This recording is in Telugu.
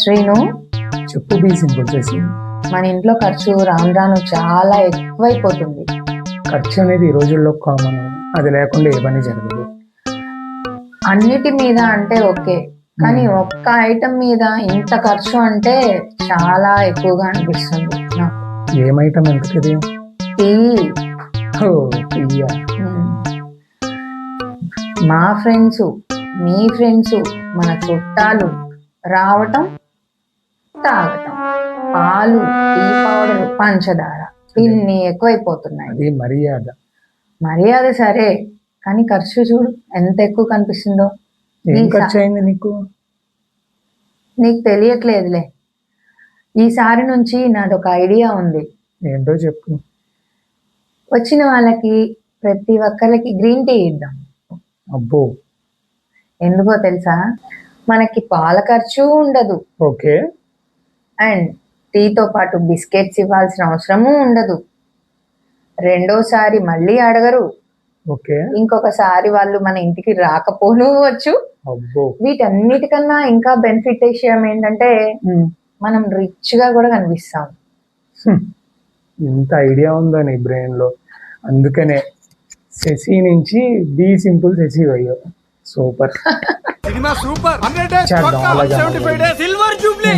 శ్రీను, చెప్పు బీ సింపుల్ చేసి. మన ఇంట్లో ఖర్చు రాను రాను చాలా ఎక్కువైపోతుంది. ఖర్చు అనేది ఈ రోజుల్లో కామన్, అది లేకుండా ఏ పని జరగదు. అన్నిటి మీద అంటే ఓకే, కానీ ఒక్క ఐటమ్ మీద ఇంత ఖర్చు అంటే చాలా ఎక్కువగా అనిపిస్తుంది నాకు. ఏమైటం ఎంతకది? టీ. ఓ, టీయా? మా ఫ్రెండ్స్, మీ ఫ్రెండ్స్, మన చుట్టాలు రావటం, తాగటం, పాలు, టీ పౌడర్, పంచదార, ఇన్ని ఎక్కువైపోతున్నాయి. అది మర్యాద. మర్యాద సరే, కానీ ఖర్చు చూడు ఎంత ఎక్కువ కనిపిస్తుందో. ఏం ఖర్చు అయింది నీకు? నీకు తెలియట్లేదులే. ఈసారి నుంచి నాదొక ఐడియా ఉంది. ఏంటో చెప్పు. వచ్చిన వాళ్ళకి ప్రతి ఒక్కరికి గ్రీన్ టీ ఇద్దాం. అబ్బో, ఎందుకో తెలుసా? మనకి పాల ఖర్చు ఉండదు, ఓకే. అండ్ టీతో పాటు బిస్కెట్స్ ఇవ్వాల్సిన అవసరము ఉండదు. రెండోసారి మళ్ళీ అడగరు. ఓకే. ఇంకొకసారి వాళ్ళు మన ఇంటికి రాకపోను వచ్చు. అబ్బో, వీటన్నిటికన్నా ఇంకా బెనిఫిట్ విషయం ఏంటంటే మనం రిచ్ గా కూడా కనిపిస్తాం. ఇంత ఐడియా ఉందా నీ బ్రెయిన్ లో? అందుకనే శశి నుంచి బీ సింపుల్ శశి అయ్యో. సూపర్. Cinema super. 100 చేద్దాం అలాగే. Silver Jubilee.